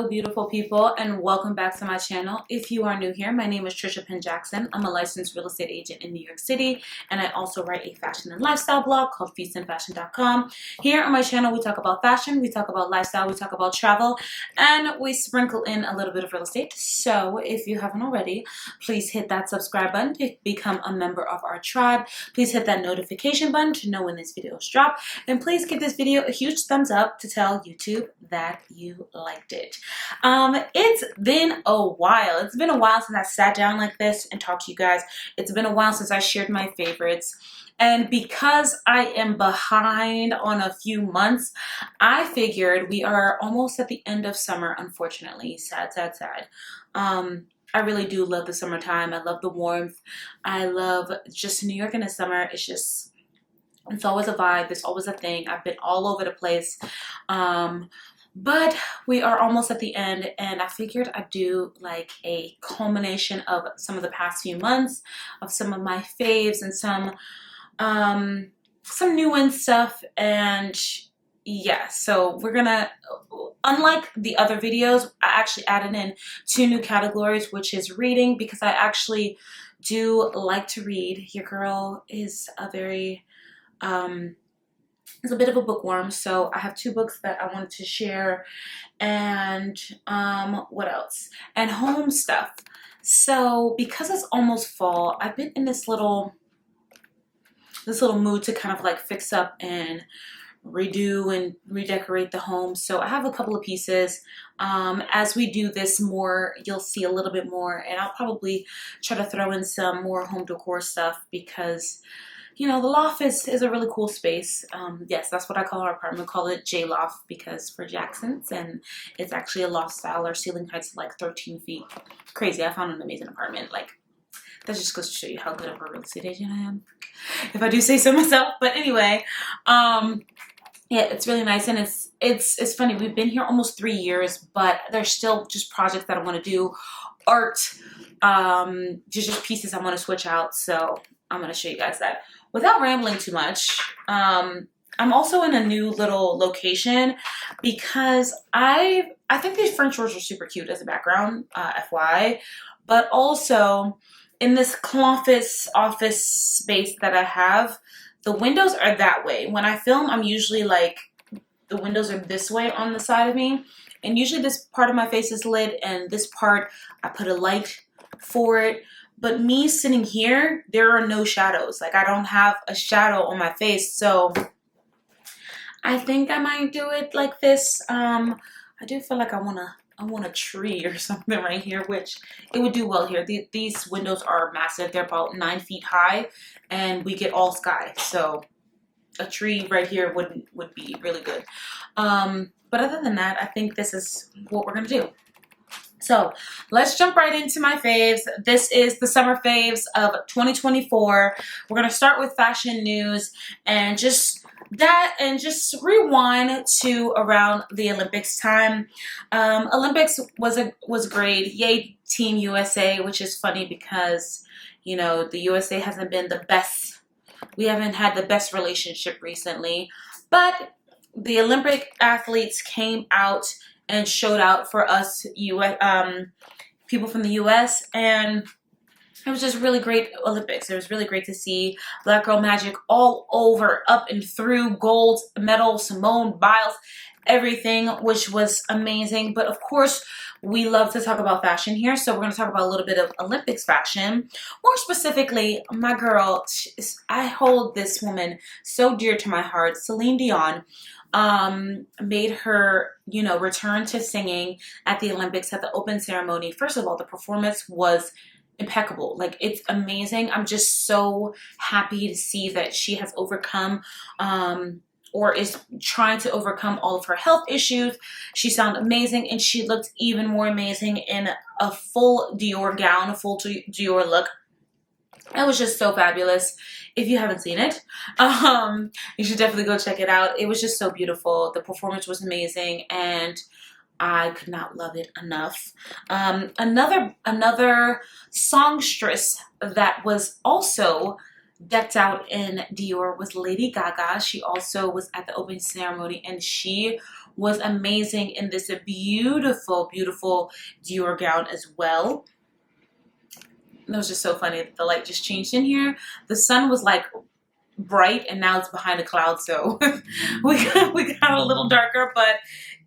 Hello beautiful people and welcome back to my channel. If you are new here, my name is Trisha Jackson. I'm a licensed real estate agent in New York City, and I also write a fashion and lifestyle blog called feastsandfashion.com. Here on my channel we talk about fashion, we talk about lifestyle, we talk about travel, and we sprinkle in a little bit of real estate. So if you haven't already, please hit that subscribe button to become a member of our tribe. Please hit that notification button to know when these videos drop, and please give this video a huge thumbs up to tell YouTube that you liked it. It's been a while. It's been a while since I sat down like this and talked to you guys. It's been a while since I shared my favorites. And because I am behind on a few months, I figured we are almost at the end of summer, unfortunately. Sad, sad, sad. I really do love the summertime. I love the warmth. I love just New York in the summer. It's always a vibe. There's always a thing. I've been all over the place. But we are almost at the end, and I figured I'd do like a culmination of some of the past few months, of some of my faves and some new and stuff. And yeah, so we're gonna, unlike the other videos, I actually added in 2 new categories, which is reading, because I actually do like to read. Your girl is is a bit of a bookworm, so I have 2 books that I wanted to share, and what else? And home stuff. So because it's almost fall, I've been in this little mood to kind of like fix up and redo and redecorate the home. So I have a couple of pieces. As we do this more, you'll see a little bit more, and I'll probably try to throw in some more home decor stuff because, you know, the loft is a really cool space. Yes, that's what I call our apartment. We call it J Loft because for Jacksons, and it's actually a loft style. Our ceiling height's like 13 feet. Crazy. I found an amazing apartment. Like, that just goes to show you how good of a real estate agent I am, if I do say so myself. But anyway, yeah, it's really nice, and it's funny. We've been here almost 3 years, but there's still just projects that I want to do, art, just pieces I want to switch out. So I'm going to show you guys that. Without rambling too much, I'm also in a new little location because I think these French doors are super cute as a background, FYI, but also in this office space that I have, the windows are that way. When I film, I'm usually like, the windows are this way on the side of me, and usually this part of my face is lit, and this part, I put a light for it. But me sitting here, there are no shadows. Like, I don't have a shadow on my face. So I think I might do it like this. I do feel like I want a tree or something right here, which it would do well here. These windows are massive. They're about 9 feet high, and we get all sky. So a tree right here would be really good. But other than that, I think this is what we're going to do. So let's jump right into my faves. This is the summer faves of 2024. We're going to start with fashion news and just rewind to around the Olympics time. Olympics was great. Yay, Team USA, which is funny because, you know, the USA hasn't been the best. We haven't had the best relationship recently, but the Olympic athletes came out and showed out for us people from the US, and it was just really great Olympics. It was really great to see Black Girl Magic all over, up and through, gold medal, Simone Biles, everything, which was amazing. But of course, we love to talk about fashion here, so we're going to talk about a little bit of Olympics fashion. More specifically, my girl, I hold this woman so dear to my heart, Celine Dion. Made her, you know, return to singing at the Olympics at the open ceremony. First of all, the performance was impeccable. Like, it's amazing. I'm just so happy to see that she has overcome, or is trying to overcome all of her health issues. She sounded amazing, and she looked even more amazing in a full Dior gown, a full Dior look. It was just so fabulous. If you haven't seen it, you should definitely go check it out. It was just so beautiful. The performance was amazing, and I could not love it enough. Another songstress that was also decked out in Dior was Lady Gaga. She also was at the opening ceremony, and she was amazing in this beautiful, beautiful Dior gown as well. It was just so funny that the light just changed in here. The sun was like bright, and now it's behind a cloud, so we got a little darker, but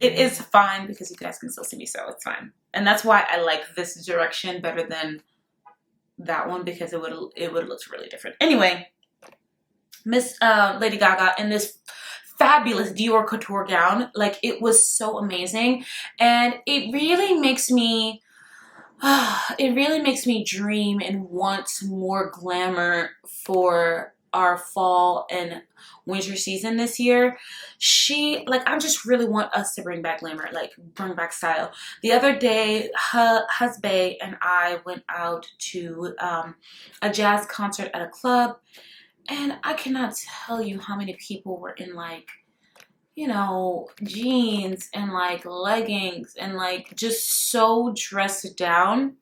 it is fine because you guys can still see me, so it's fine. And that's why I like this direction better than that one, because it would have looked really different. Anyway, Miss Lady Gaga in this fabulous Dior couture gown, like, it was so amazing, and it really makes me dream and want more glamour for our fall and winter season this year. I just really want us to bring back glamour, like bring back style. The other day, husband and I went out to a jazz concert at a club, and I cannot tell you how many people were in, like, you know, jeans and like leggings and like just so dressed down.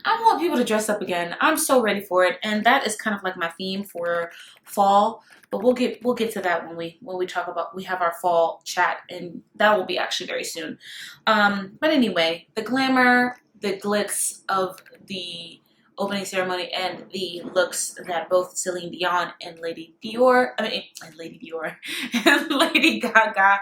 I want people to dress up again. I'm so ready for it, and that is kind of like my theme for fall. But we'll get to that when we talk about, we have our fall chat, and that will be actually very soon. But anyway, the glamour, the glitz of the opening ceremony, and the looks that both Celine Dion and Lady Gaga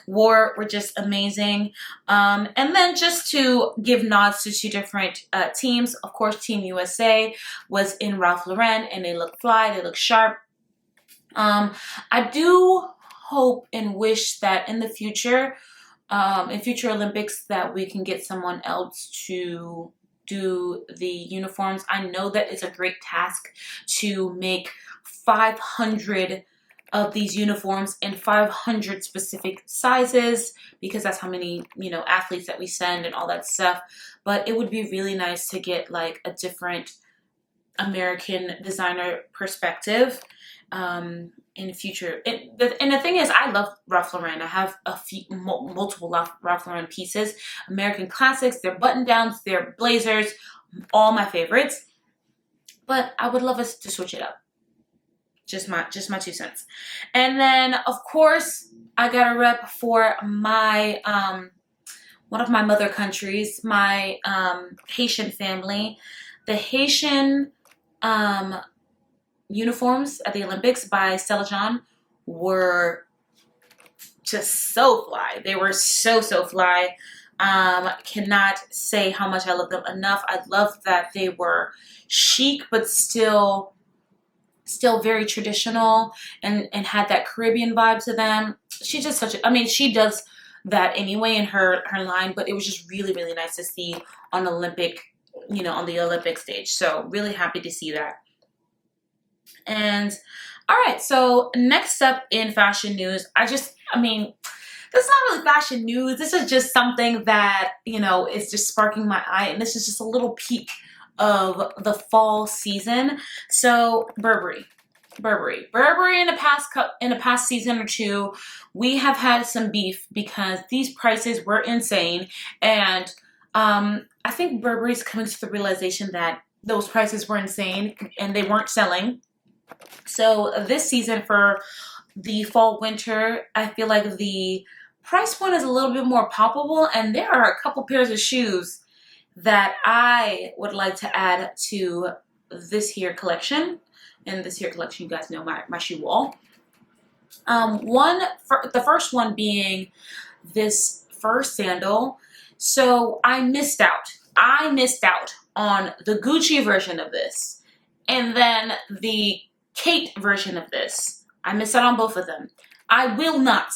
wore were just amazing. And then just to give nods to two different teams, of course, Team USA was in Ralph Lauren, and they look fly, they look sharp. I do hope and wish that in the future, in future Olympics, that we can get someone else to do the uniforms. I know that it's a great task to make 500 of these uniforms in 500 specific sizes, because that's how many, you know, athletes that we send and all that stuff. But it would be really nice to get like a different American designer perspective in the future. And the thing is, I love Ralph Lauren. I have a few multiple Ralph Lauren pieces, American classics, their button downs, their blazers, all my favorites. But I would love us to switch it up. Just my 2 cents. And then of course I got a rep for my one of my mother countries, my Haitian family. The Haitian uniforms at the Olympics by Stella John were just so fly. They were so fly. Cannot say how much I love them enough. I love that they were chic, but still very traditional, and had that Caribbean vibe to them. She's just such a, I mean, she does that anyway in her line, but it was just really nice to see on Olympic, you know, on the Olympic stage. So really happy to see that. And all right, so next up in fashion news, I mean, this is not really fashion news. This is just something that, you know, is just sparking my eye, and this is just a little peek of the fall season. So Burberry in the past season or two, we have had some beef because these prices were insane, and I think Burberry's coming to the realization that those prices were insane and they weren't selling. So this season for the fall winter, I feel like the price point is a little bit more palpable, and there are a couple pairs of shoes that I would like to add to this here collection. And this here collection, you guys know my shoe wall. The first one being this fur sandal. So I missed out on the Gucci version of this, and then the Kate version of this. I missed out on both of them. I will not,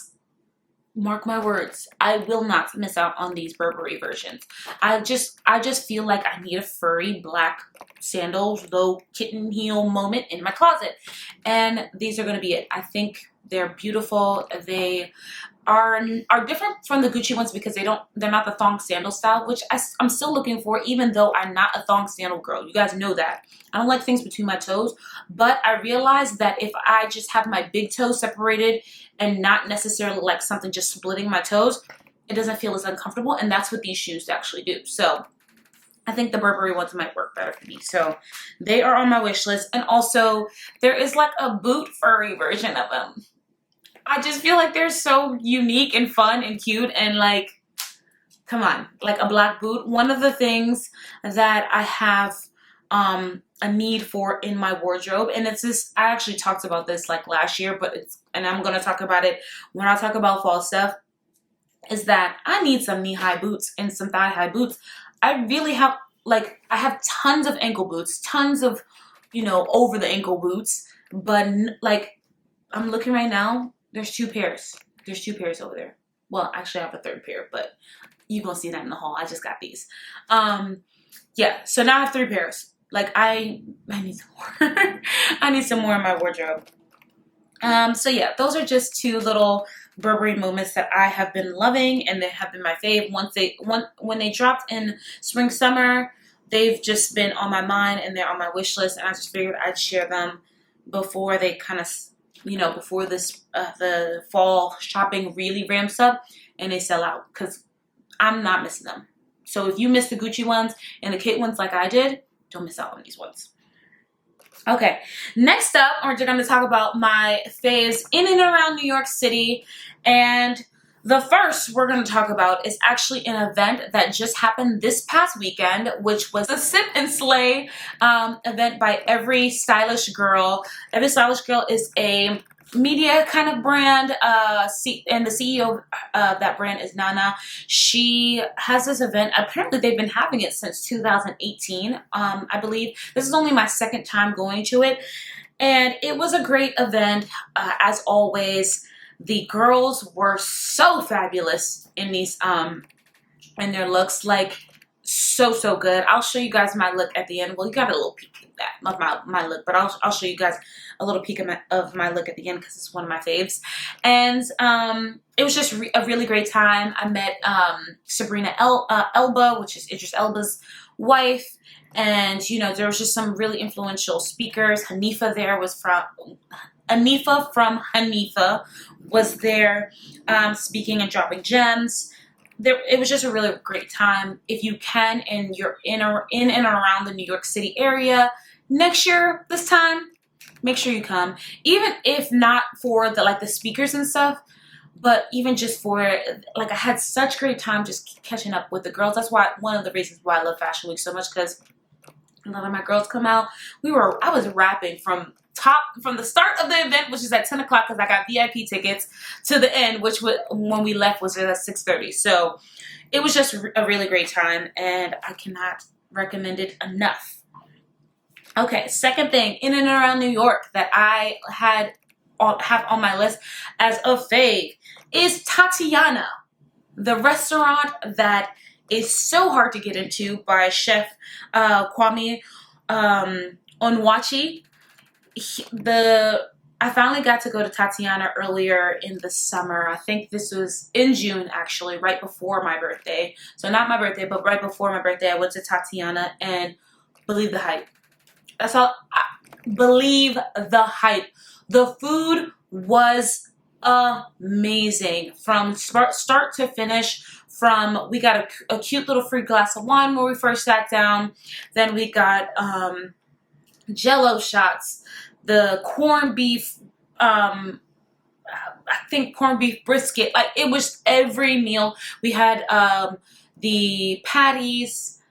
mark my words, I will not miss out on these Burberry versions. I just feel like I need a furry black sandal, low kitten heel moment in my closet, and these are going to be it. I think they're beautiful. They are different from the Gucci ones because they're not the thong sandal style, which I'm still looking for, even though I'm not a thong sandal girl. You guys know that. I don't like things between my toes, but I realized that if I just have my big toes separated and not necessarily like something just splitting my toes, it doesn't feel as uncomfortable, and that's what these shoes actually do. So I think the Burberry ones might work better for me. So they are on my wish list. And also there is like a boot furry version of them. I just feel like they're so unique and fun and cute and like, come on, like a black boot. One of the things that I have a need for in my wardrobe, and it's this, I actually talked about this like last year, but and I'm going to talk about it when I talk about fall stuff, is that I need some knee-high boots and some thigh-high boots. I really have, like, I have tons of ankle boots, tons of, you know, over the ankle boots, but like, I'm looking right now, there's 2 pairs. There's 2 pairs over there. Well, actually I have a 3rd pair, but you're gonna see that in the haul. I just got these. Yeah, so now I have 3 pairs. Like, I need some more. I need some more in my wardrobe. So yeah, those are just 2 little Burberry moments that I have been loving, and they have been my fave. When they dropped in spring summer, they've just been on my mind and they're on my wish list, and I just figured I'd share them before they kind of, you know, before this the fall shopping really ramps up and they sell out, because I'm not missing them. So if you missed the Gucci ones and the Kate ones like I did, don't miss out on these ones. Okay, next up, we're going to talk about my faves in and around New York City. And the first we're going to talk about is actually an event that just happened this past weekend, which was the Sip and Slay event by Every Stylish Girl. Every Stylish Girl is a media kind of brand, and the CEO of that brand is Nana. She has this event. Apparently they've been having it since 2018, I believe. This is only my 2nd time going to it, and it was a great event. As always, the girls were so fabulous in these in their looks, like so good. I'll show you guys my look at the end. Well, you got a little peek at that of my look, but I'll show you guys a little peek of my look at the end because it's one of my faves. And it was just a really great time. I met Sabrina Elba, which is Idris Elba's wife, and you know, there was just some really influential speakers. Hanifa from Hanifa was there speaking and dropping gems. It was just a really great time. If you can and you're in and around the New York City area next year, this time, make sure you come. Even if not for the speakers and stuff, but even just for, like, I had such great time just catching up with the girls. That's why, one of the reasons why I love Fashion Week so much, because a lot of my girls come out. I was rapping from the start of the event, which is at 10 o'clock because I got VIP tickets, to the end, which when we left was at 6:30. So it was just a really great time, and I cannot recommend it enough. Okay, second thing in and around New York that I have on my list as a fave is Tatiana, the restaurant that is so hard to get into by Chef Kwame Onwuachi. I finally got to go to Tatiana earlier in the summer. I think this was in June, actually, right before my birthday. So not my birthday, but right before my birthday, I went to Tatiana, and believe the hype. That's all. Believe the hype. The food was amazing from start to finish. We got a cute little free glass of wine when we first sat down. Then we got Jello shots, the corned beef, I think corned beef brisket. Like, it was every meal. We had the patties.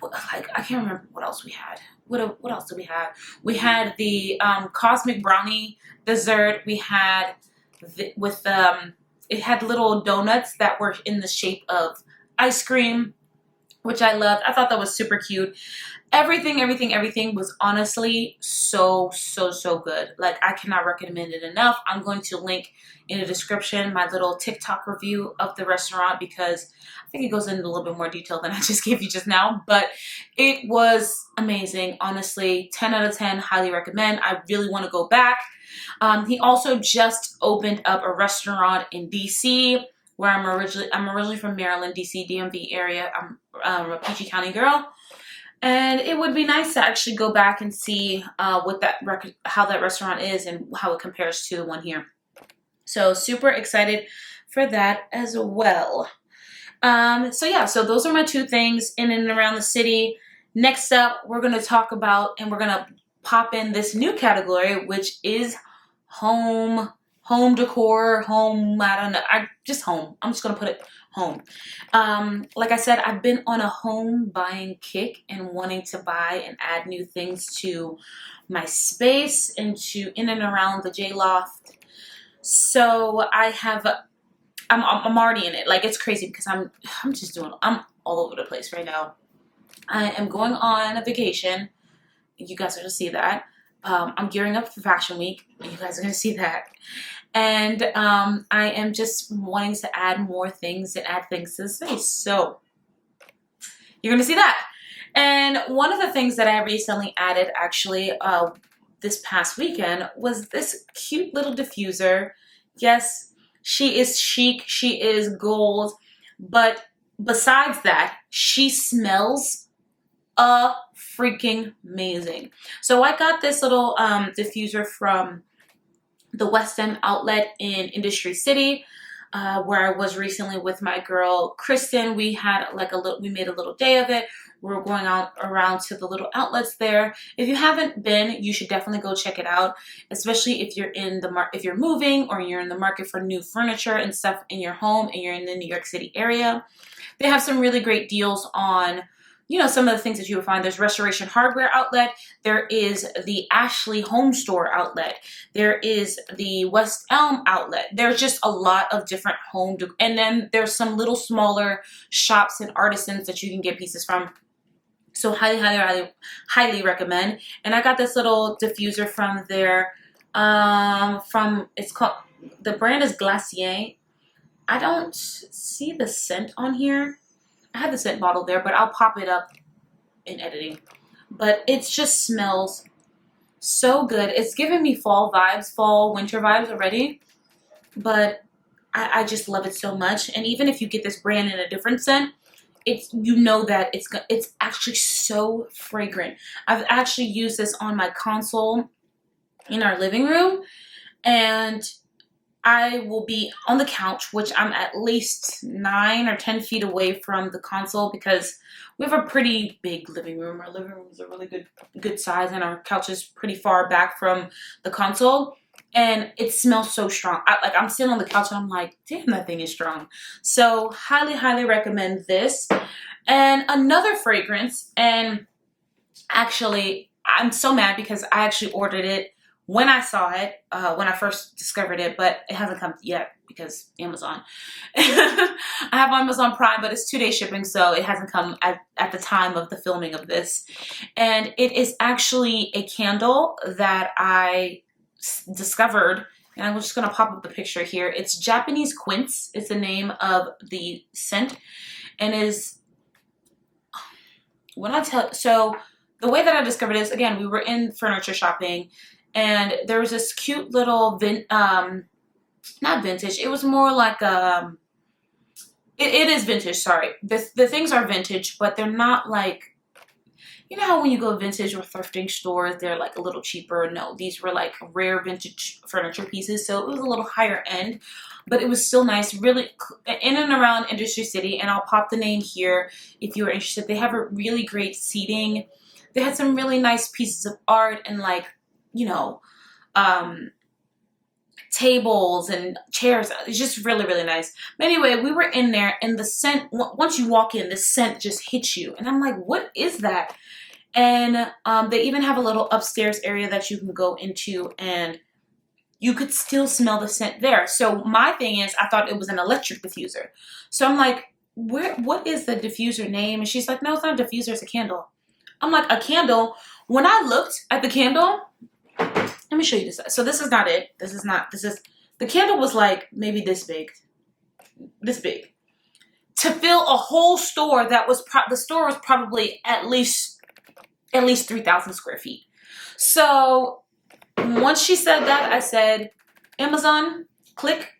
Like, I can't remember what else we had. What else did we have? We had the cosmic brownie dessert. We had it had little donuts that were in the shape of ice cream, which I loved. I thought that was super cute. Everything was honestly so good. Like, I cannot recommend it enough. I'm going to link in the description my little TikTok review of the restaurant, because I think it goes into a little bit more detail than I just gave you just now, but it was amazing. Honestly, 10 out of 10, highly recommend. I really want to go back. He also just opened up a restaurant in DC, where I'm originally from Maryland, DC, DMV area. I'm a Peachy County girl. And it would be nice to actually go back and see how that restaurant is and how it compares to the one here. So super excited for that as well. So yeah, so those are my two things in and around the city. Next up, we're going to talk about, and we're going to pop in this new category, which is home, home decor, home, I don't know, just home. I'm just going to put it home. Like I said, I've been on a home buying kick and wanting to buy and add new things to my space and to in and around the J Loft. So I'm already in it. Like, it's crazy because I'm all over the place right now. I am going on a vacation. You guys are going to see that. I'm gearing up for Fashion Week. You guys are going to see that. And I am just wanting to add more things and add things to the space. So you're going to see that. And one of the things that I recently added, actually, this past weekend was this cute little diffuser. Yes, she is chic. She is gold. But besides that, she smells freaking amazing. So I got this little diffuser from the West End outlet in Industry City, where I was recently with my girl Kristen. We had we made a little day of it. We were going out around to the little outlets there. If you haven't been, you should definitely go check it out, especially if you're if you're moving or you're in the market for new furniture and stuff in your home and you're in the New York City area. They have some really great deals on, you know, some of the things that you would find. There's Restoration Hardware outlet. There is the Ashley Home Store outlet. There is the West Elm outlet. There's just a lot of different and then there's some little smaller shops and artisans that you can get pieces from. So highly, highly, highly, highly recommend. And I got this little diffuser from there. It's called, the brand is Glacier. I don't see the scent on here. I have the scent bottle there, but I'll pop it up in editing. But it just smells so good. It's giving me fall vibes, fall, winter vibes already. But I just love it so much. And even if you get this brand in a different scent, you know that it's actually so fragrant. I've actually used this on my console in our living room, and I will be on the couch, which I'm at least 9 or 10 feet away from the console because we have a pretty big living room. Our living room is a really good size, and our couch is pretty far back from the console. And it smells so strong. I'm sitting on the couch and I'm like, damn, that thing is strong. So highly, highly recommend this. And another fragrance, and actually, I'm so mad because I actually ordered it when I saw it, when I first discovered it, but it hasn't come yet because Amazon. I have Amazon Prime, but it's 2-day shipping, so it hasn't come at the time of the filming of this. And it is actually a candle that I discovered, and I'm just going to pop up the picture here. It's Japanese Quince. It's the name of the scent, and so the way that I discovered this, again, we were in furniture shopping, and there was this cute little not vintage. It was more like it is vintage. Sorry, the things are vintage, but they're not like, you know how when you go vintage or thrifting stores, they're like a little cheaper. No, these were like rare vintage furniture pieces, so it was a little higher end, but it was still nice, really in and around Industry City. And I'll pop the name here if you are interested. They have a really great seating. They had some really nice pieces of art and, like, you know, tables and chairs. It's just really, really nice. But anyway, we were in there, and the scent, once you walk in, the scent just hits you. And I'm like, what is that? And they even have a little upstairs area that you can go into, and you could still smell the scent there. So my thing is, I thought it was an electric diffuser. So I'm like, what is the diffuser name? And she's like, no, it's not a diffuser, it's a candle. I'm like, a candle? When I looked at the candle, let me show you this. So this is not it. The candle was like maybe this big. This big. To fill a whole store that was, the store was probably at least 3,000 square feet. So once she said that, I said, Amazon, click,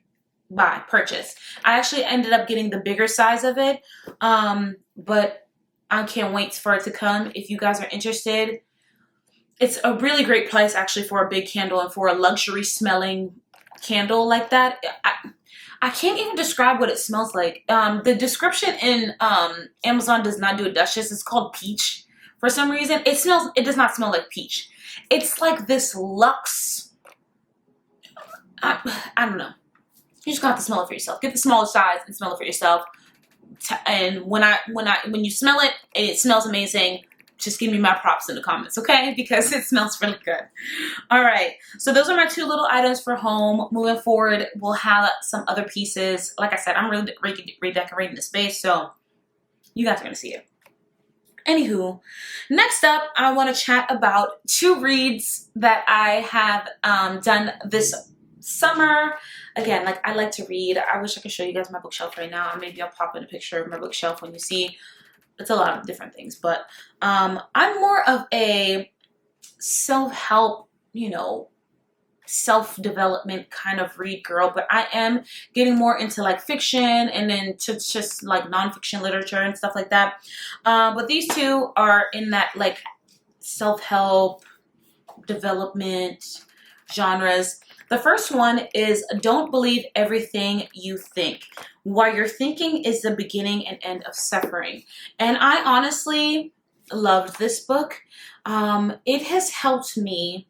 buy, purchase. I actually ended up getting the bigger size of it, but I can't wait for it to come. If you guys are interested, it's a really great price actually for a big candle and for a luxury smelling candle like that. I can't even describe what it smells like. The description in Amazon does not do it justice. It's called peach. For some reason, it does not smell like peach. It's like this luxe, I don't know. You just got to smell it for yourself. Get the smaller size and smell it for yourself. And when you smell it and it smells amazing, just give me my props in the comments, okay? Because it smells really good. All right, so those are my two little items for home. Moving forward, we'll have some other pieces. Like I said, I'm really redecorating the space, so you guys are gonna see it. Anywho, next up, I want to chat about two reads that I have done this summer. Again, like, I like to read. I wish I could show you guys my bookshelf right now. Maybe I'll pop in a picture of my bookshelf when you see. It's a lot of different things, but I'm more of a self-help, you know, self-development kind of read girl, but I am getting more into like fiction and then to just like nonfiction literature and stuff like that. But these two are in that like self-help development genres. The first one is Don't Believe Everything You Think. Why Your Thinking is the Beginning and End of Suffering. And I honestly loved this book. It has helped me.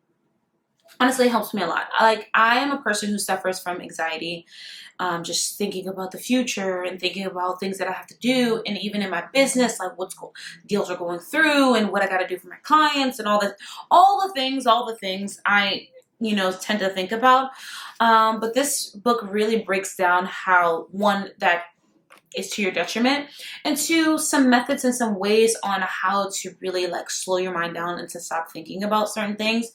Honestly, it helps me a lot. Like, I am a person who suffers from anxiety, just thinking about the future and thinking about things that I have to do, and even in my business, like deals are going through and what I got to do for my clients and all the things I tend to think about. But this book really breaks down how, one, that is to your detriment, and two, some methods and some ways on how to really like slow your mind down and to stop thinking about certain things.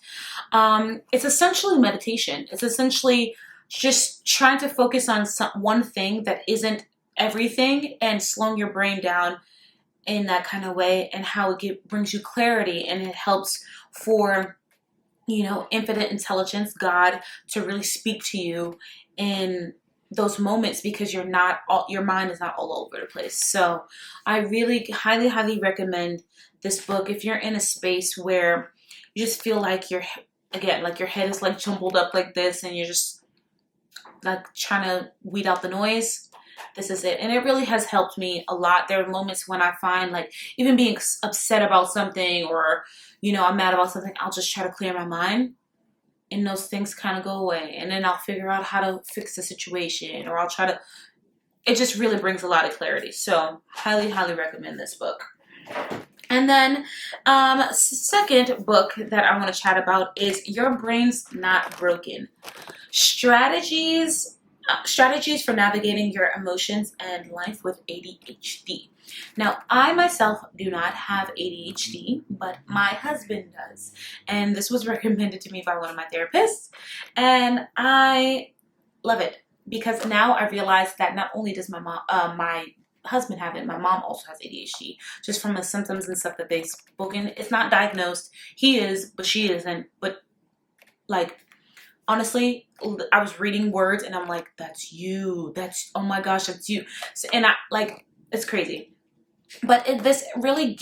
It's essentially meditation. It's essentially just trying to focus on one thing that isn't everything and slowing your brain down in that kind of way, and how it brings you clarity, and it helps for infinite intelligence, God, to really speak to you in those moments, because your mind is not all over the place. So I really highly recommend this book if you're in a space where you just feel like your head is like jumbled up like this and you're just like trying to weed out the noise. This is it. And it really has helped me a lot. There are moments when I find like even being upset about something, or I'm mad about something, I'll just try to clear my mind, and those things kind of go away, and then I'll figure out how to fix the situation, or it just really brings a lot of clarity. So highly recommend this book. And then second book that I want to chat about is Your Brain's Not Broken. Strategies for navigating your emotions and life with ADHD. Now, I myself do not have ADHD, but my husband does. And this was recommended to me by one of my therapists. And I love it, because now I realize that not only does my husband have it, my mom also has ADHD, just from the symptoms and stuff that they've spoken. It's not diagnosed. He is, but she isn't. But like, honestly, I was reading words and I'm like, that's you. Oh my gosh, that's you. So, and it's crazy. But this really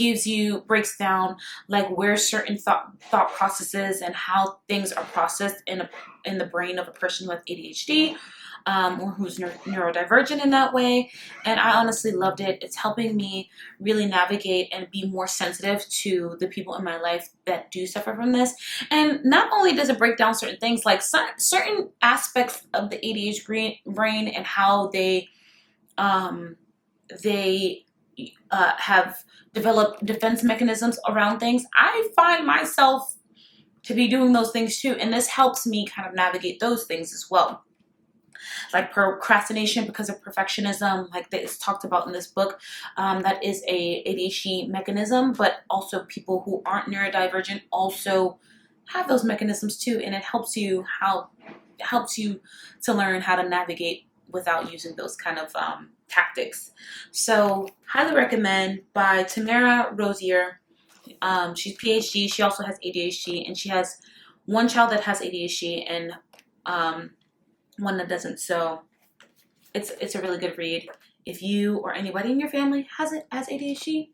breaks down like where certain thought processes and how things are processed in the brain of a person with ADHD, or who's neurodivergent in that way. And I honestly loved it. It's helping me really navigate and be more sensitive to the people in my life that do suffer from this. And not only does it break down certain things, like certain aspects of the ADHD brain and how they have developed defense mechanisms around things. I find myself to be doing those things too, and this helps me kind of navigate those things as well. Like procrastination because of perfectionism, like it's talked about in this book, that is a ADHD mechanism, but also people who aren't neurodivergent also have those mechanisms too, and it helps you to learn how to navigate without using those kind of tactics. So highly recommend, by Tamara Rosier. She's PhD. She also has ADHD, and she has one child that has ADHD and one that doesn't. So it's a really good read. If you or anybody in your family has ADHD,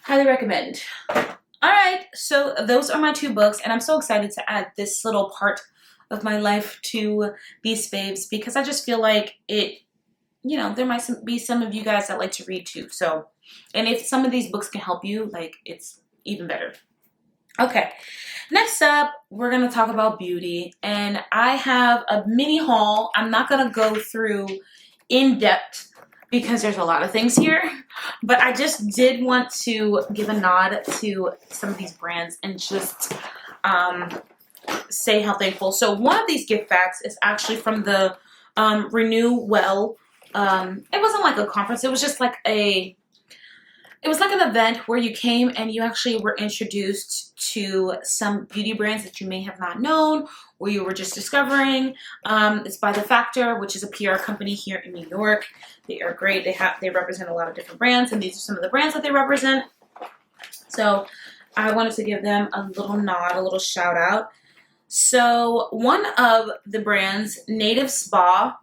highly recommend. All right, so those are my two books, and I'm so excited to add this little part of my life to these faves because I just feel like it, you know, there might be some of you guys that like to read too. So, and if some of these books can help you, like, it's even better. Okay, next up, we're gonna talk about beauty, and I have a mini haul. I'm not gonna go through in depth because there's a lot of things here, but I just did want to give a nod to some of these brands and just say how thankful. So one of these gift bags is actually from the Renew Well. It wasn't like a conference. It was just like it was like an event where you came and you actually were introduced to some beauty brands that you may have not known or you were just discovering. It's by The Factor, which is a PR company here in New York. They are great. They represent a lot of different brands, and these are some of the brands that they represent. So I wanted to give them a little nod, a little shout out. So one of the brands, Native Spa,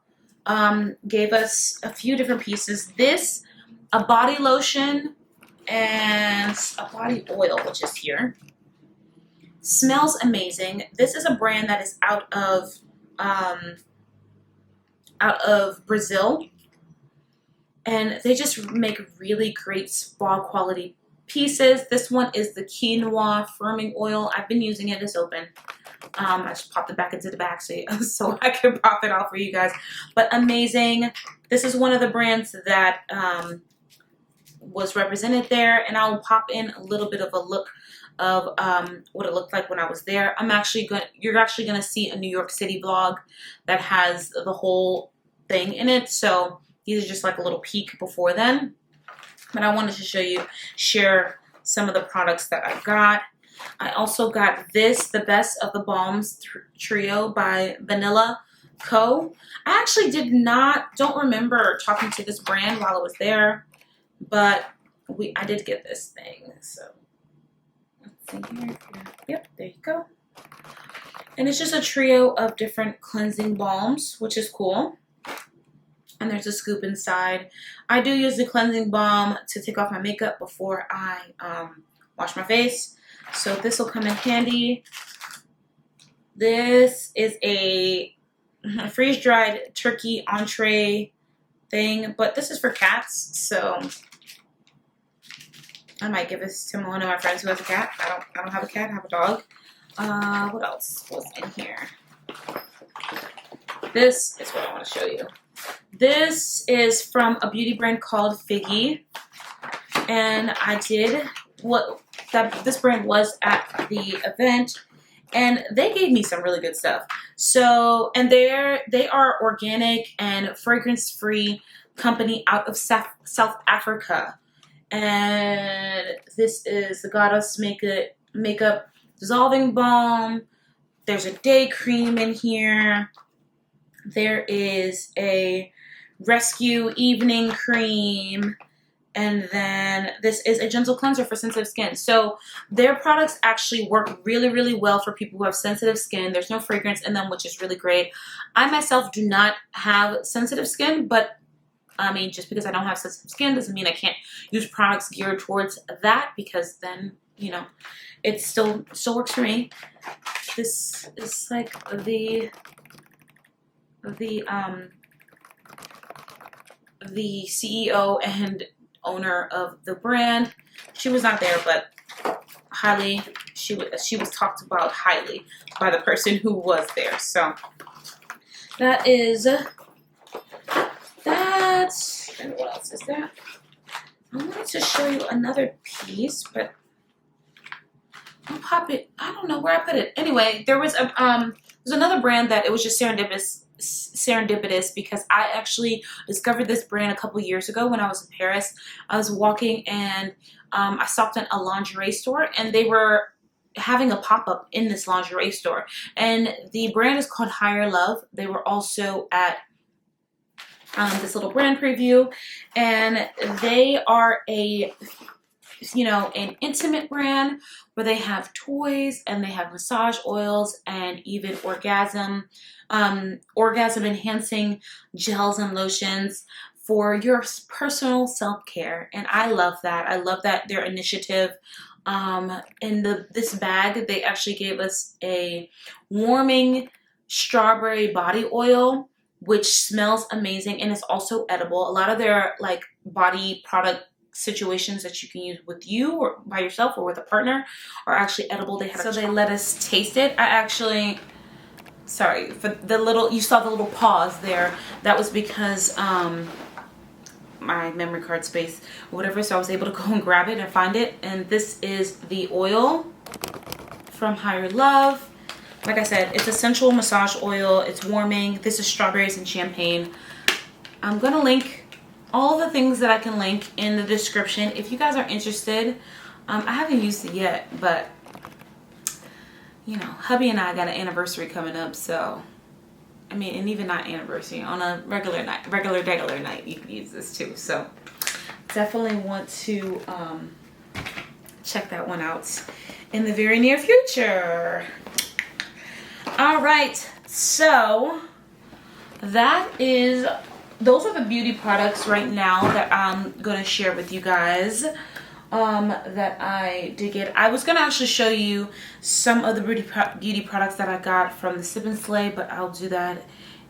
gave us a few different pieces. This, a body lotion, and a body oil, which is here. Smells amazing. This is a brand that is out of Brazil, and they just make really great spa quality pieces. This one is the quinoa firming oil. I've been using it. It's open. I just popped it back into the bag so I can pop it out for you guys. But amazing. This is one of the brands that was represented there, and I'll pop in a little bit of a look of what it looked like when I was there. You're actually gonna see a New York City vlog that has the whole thing in it. So these are just like a little peek before then. But I wanted to share some of the products that I got. I also got this, the Best of the Balms Trio by Vanilla Co. I actually don't remember talking to this brand while I was there, but I did get this thing. So let's see here. Yep, there you go. And it's just a trio of different cleansing balms, which is cool. And there's a scoop inside. I do use the cleansing balm to take off my makeup before I wash my face. So this will come in handy. This is a freeze-dried turkey entree thing, but this is for cats, so I might give this to one of my friends who has a cat. I don't have a cat, I have a dog. What else was in here? This is what I want to show you. This is from a beauty brand called Figgy, and I did this brand was at the event, and they gave me some really good stuff. So, and they are organic and fragrance-free company out of South Africa. And this is the Goddess Makeup Dissolving Balm. There's a day cream in here. There is a Rescue Evening Cream. And then this is a gentle cleanser for sensitive skin. So their products actually work really, really well for people who have sensitive skin. There's no fragrance in them, which is really great. I myself do not have sensitive skin, but I mean, just because I don't have sensitive skin doesn't mean I can't use products geared towards that, because then, you know, it still works for me. This is like the CEO and owner of the brand. She was not there, but she was talked about highly by the person who was there. So that is that. And what else is there? I wanted to show you another piece, but I'll pop it. I don't know where I put it. Anyway, there's another brand that it was just serendipitous because I actually discovered this brand a couple years ago when I was in Paris. I was walking and I stopped at a lingerie store, and they were having a pop-up in this lingerie store, and the brand is called Higher Love. They were also at this little brand preview, and they are an intimate brand where they have toys and they have massage oils and even orgasm enhancing gels and lotions for your personal self-care. And I love that. I love that their initiative. In this bag, they actually gave us a warming strawberry body oil, which smells amazing and is also edible. A lot of their like body product situations that you can use with you or by yourself or with a partner are actually edible. They let us taste it. I actually, sorry for the little, you saw the little pause there. That was because my memory card space or whatever, so I was able to go and grab it and find it. And this is the oil from Higher Love. Like I said, it's a sensual massage oil. It's warming. This is strawberries and champagne. I'm gonna link all the things that I can link in the description if you guys are interested. I haven't used it yet, but you know, hubby and I got an anniversary coming up, so I mean, and even not anniversary, on a regular night, you can use this too. So definitely want to check that one out in the very near future. All right, so those are the beauty products right now that I'm gonna share with you guys that I did get. I was gonna actually show you some of the beauty products that I got from the Sip and Slay, but I'll do that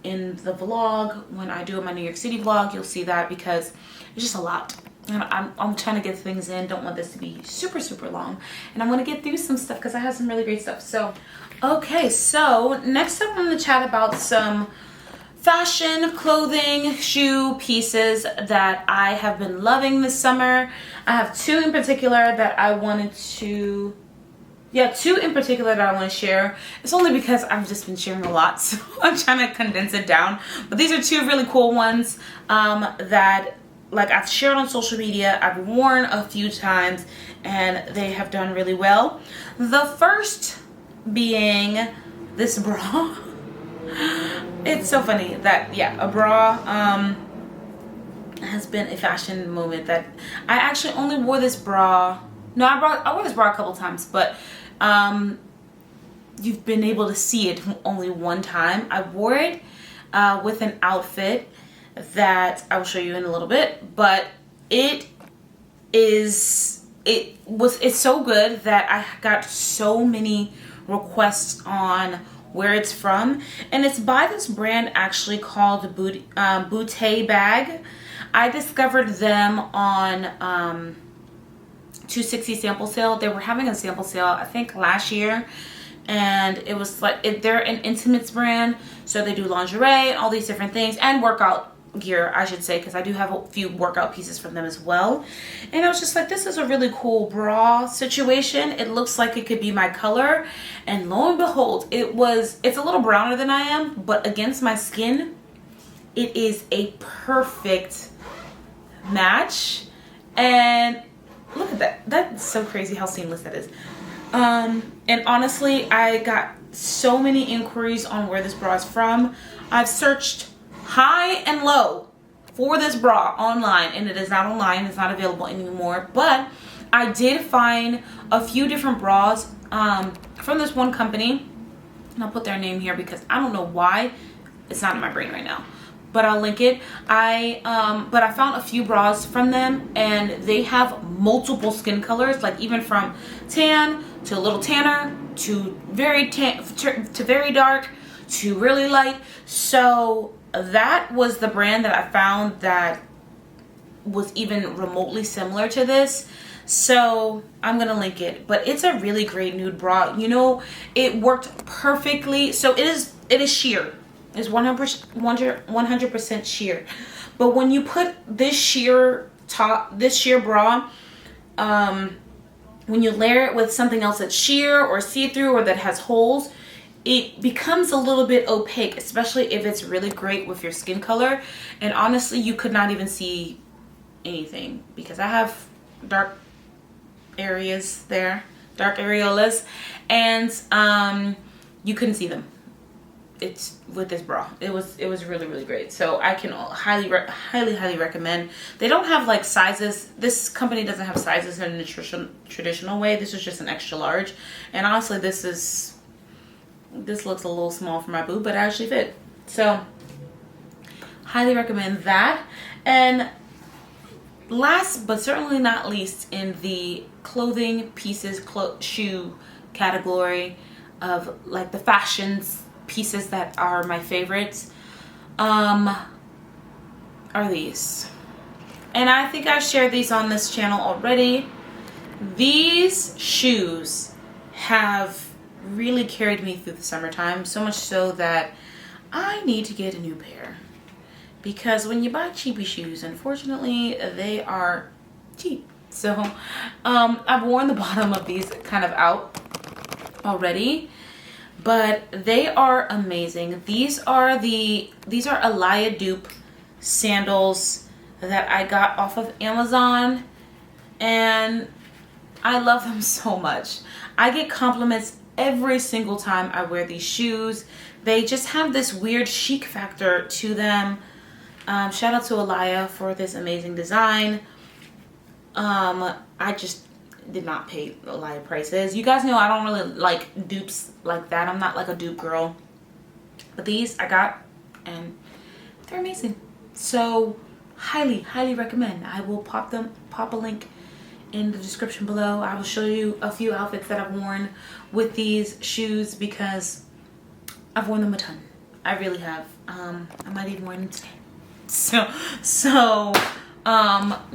in the vlog. When I do my New York City vlog, you'll see that because it's just a lot. And I'm trying to get things in. Don't want this to be super, super long. And I want to get through some stuff because I have some really great stuff. So, okay, so next up I'm gonna chat about some fashion, clothing, shoe pieces that I have been loving this summer. I have two in particular that I wanted to, two in particular that I want to share. It's only because I've just been sharing a lot, so I'm trying to condense it down. But these are two really cool ones that like I've shared on social media. I've worn a few times and they have done really well. The first being this bra. It's so funny that, a bra has been a fashion moment that I actually only wore this bra. No, I wore this bra a couple times, but you've been able to see it only one time. I wore it with an outfit that I will show you in a little bit, but it's so good that I got so many requests on where it's from, and it's by this brand actually called Boutte Bag. I discovered them on 260 sample sale. They were having a sample sale I think last year, and it was like they're an intimates brand, so they do lingerie and all these different things, and workout gear, I should say, because I do have a few workout pieces from them as well. And I was just like, this is a really cool bra situation. It looks like it could be my color, and lo and behold, it's a little browner than I am, but against my skin it is a perfect match. And look at that, that's so crazy how seamless that is. And honestly, I got so many inquiries on where this bra is from. I've searched high and low for this bra online, and it is not online, it's not available anymore, but I did find a few different bras from this one company, and I'll put their name here because I don't know why it's not in my brain right now, but I'll link it. But I found a few bras from them, and they have multiple skin colors, like even from tan to a little tanner to very to very dark to really light. So that was the brand that I found that was even remotely similar to this. So I'm gonna link it, but it's a really great nude bra. You know, it worked perfectly. So it is sheer. It's 100% sheer. But when you put this sheer bra, when you layer it with something else that's sheer or see-through or that has holes, it becomes a little bit opaque, especially if it's really great with your skin color. And honestly, you could not even see anything because I have dark areas there, dark areolas, and you couldn't see them. It's with this bra. It was really, really great. So I can highly recommend. They don't have like sizes. This company doesn't have sizes in a traditional way. This is just an extra large, and honestly, this looks a little small for my boob, but it actually fit. So highly recommend that. And last but certainly not least, in the clothing pieces, shoe category of like the fashions pieces that are my favorites are these. And I think I've shared these on this channel already. These shoes have really carried me through the summertime, so much so that I need to get a new pair. Because when you buy cheapy shoes, unfortunately, they are cheap. So I've worn the bottom of these kind of out already, but they are amazing. These are Alaya dupe sandals that I got off of Amazon, and I love them so much. I get compliments every single time I wear these shoes. They just have this weird chic factor to them. Shout out to Alaya for this amazing design. I just did not pay Alaya prices. You guys know I don't really like dupes like that. I'm not like a dupe girl. But these I got, and they're amazing. So highly, highly recommend. I will pop a link in the description below. I will show you a few outfits that I've worn with these shoes because I've worn them a ton. I really have. I might even wear them today. So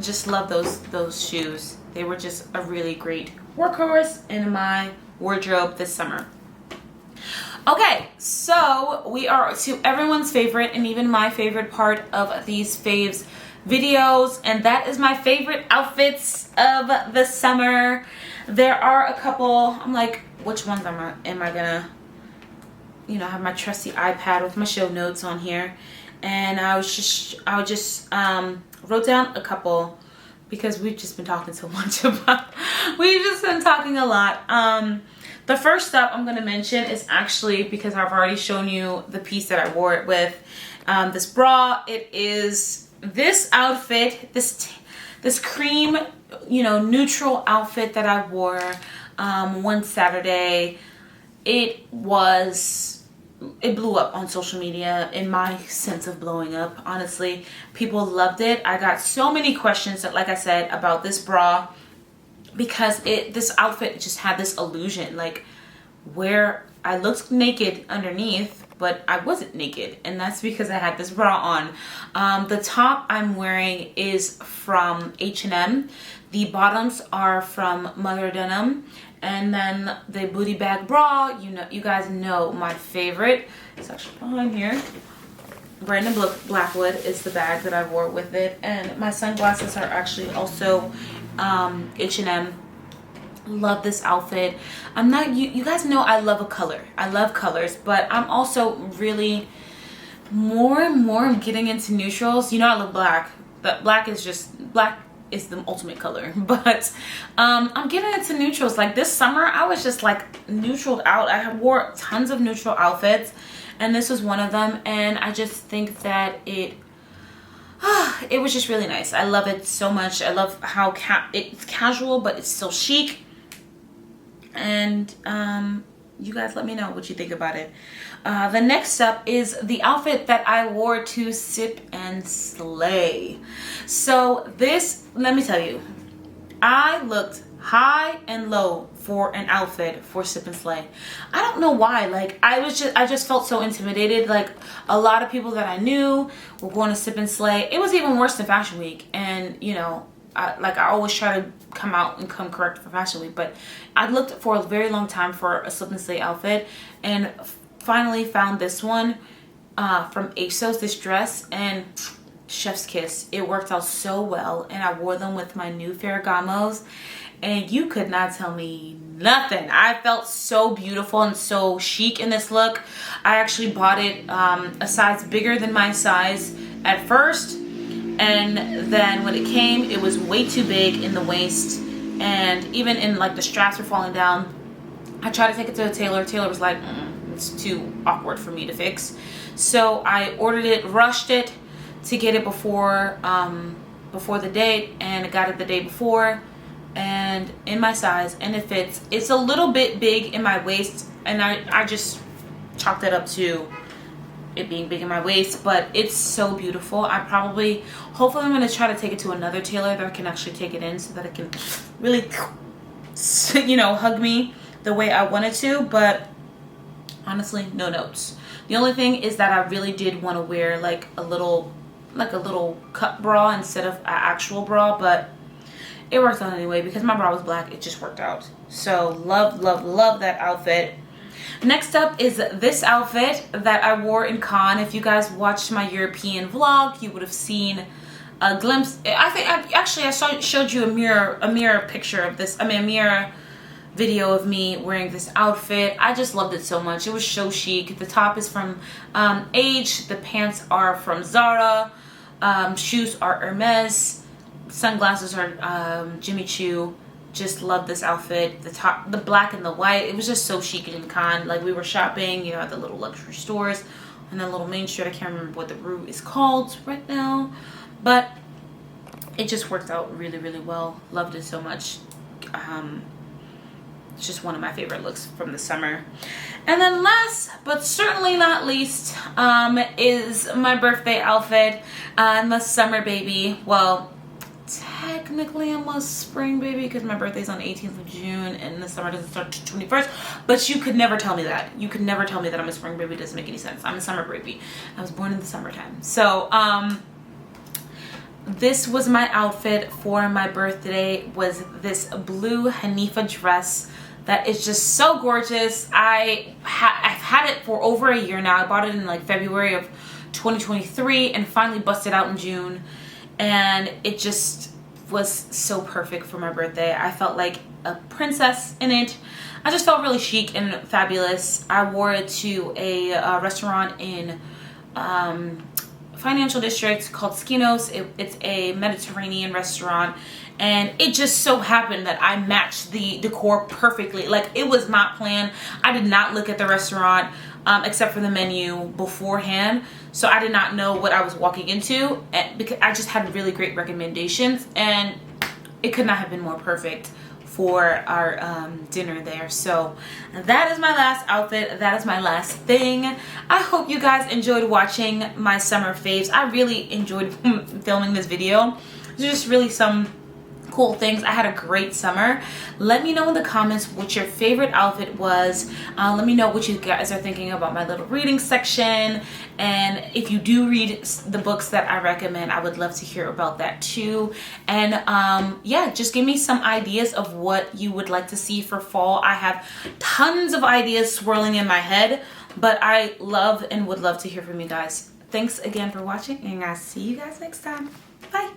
just love those shoes. They were just a really great workhorse in my wardrobe this summer. Okay, so we are to everyone's favorite and even my favorite part of these faves videos, and that is my favorite outfits of the summer. There are a couple. I'm like, which ones am I gonna, I have my trusty iPad with my show notes on here, and I just wrote down a couple because we've just been talking so much about, we've just been talking a lot. The first up I'm going to mention is actually because I've already shown you the piece that I wore it with. This bra. It is this outfit, this cream, neutral outfit that I wore one Saturday. It blew up on social media, in my sense of blowing up. Honestly, people loved it. I got so many questions, like I said, about this bra, because this outfit just had this illusion, like where I looked naked underneath, but I wasn't naked, and that's because I had this bra on. The top I'm wearing is from H&M. The bottoms are from Mother Denim. And then the booty bag bra, you guys know my favorite. It's actually behind here. Brandon Blackwood is the bag that I wore with it. And my sunglasses are actually also H&M. Love this outfit. You guys know I love a color. I love colors, but I'm also really more and more getting into neutrals. I love black, but black is the ultimate color. But I'm getting into neutrals. Like this summer, I was just like neutraled out. I wore tons of neutral outfits, and this was one of them. And I just think that it was just really nice. I love it so much. I love how it's casual, but it's still chic. And you guys let me know what you think about it. The next up is the outfit that I wore to Sip and Slay. So this, let me tell you, I looked high and low for an outfit for Sip and Slay. I don't know why. Like I just felt so intimidated. Like a lot of people that I knew were going to Sip and Slay. It was even worse than Fashion Week, and I always try to come correct for Fashion Week, but I looked for a very long time for a Slip and Slay outfit, and finally found this one from ASOS, this dress, and chef's kiss. It worked out so well, and I wore them with my new Ferragamos, and you could not tell me nothing. I felt so beautiful and so chic in this look. I actually bought it a size bigger than my size at first, and then when it came, it was way too big in the waist, and even in like the straps were falling down. I tried to take it to a tailor. Tailor was like, it's too awkward for me to fix. So I ordered it, rushed it to get it before the date, and I got it the day before, and in my size, and it fits. It's a little bit big in my waist, and I just chalked it up to it being big in my waist, but it's so beautiful. Hopefully I'm going to try to take it to another tailor that can actually take it in so that it can really, hug me the way I want it to. But Honestly, no notes. The only thing is that I really did want to wear like a little cut bra instead of an actual bra, but it worked out anyway because my bra was black. It just worked out. So love, love, love that outfit. Next up is this outfit that I wore in Cannes. If you guys watched my European vlog, you would have seen a glimpse. I showed you a mirror picture of this. A mirror video of me wearing this outfit. I just loved it so much. It was so chic. The top is from Age. The pants are from Zara. Shoes are Hermes. Sunglasses are Jimmy Choo. Just love this outfit. The top, the black and the white, it was just so chic and con. Like we were shopping, you know, at the little luxury stores on that little main street. I can't remember what the route is called right now, but it just worked out really, really well. Loved it so much. It's just one of my favorite looks from the summer. And then last but certainly not least is my birthday outfit. I'm a summer baby. Well, technically I'm a spring baby because my birthday's on the 18th of June and the summer doesn't start to 21st, but you could never tell me that. You could never tell me that I'm a spring baby. It doesn't make any sense. I'm a summer baby. I was born in the summertime. So this was my outfit for my birthday, was this blue Hanifa dress that is just so gorgeous. I've had it for over a year now. I bought it in like February of 2023 and finally busted out in June. And it just was so perfect for my birthday. I felt like a princess in it. I just felt really chic and fabulous. I wore it to a restaurant in Financial District called Skinos. It's a Mediterranean restaurant. And it just so happened that I matched the decor perfectly. Like, it was not planned. I did not look at the restaurant except for the menu beforehand. So I did not know what I was walking into, because I just had really great recommendations, and it could not have been more perfect for our dinner there. So that is my last outfit. That is my last thing. I hope you guys enjoyed watching my summer faves. I really enjoyed filming this video. There's just really some cool things. I had a great summer. Let me know in the comments what your favorite outfit was. Let me know what you guys are thinking about my little reading section, and if you do read the books that I recommend, I would love to hear about that too. And yeah, just give me some ideas of what you would like to see for fall. I have tons of ideas swirling in my head, but I love and would love to hear from you guys. Thanks again for watching, and I'll see you guys next time. Bye.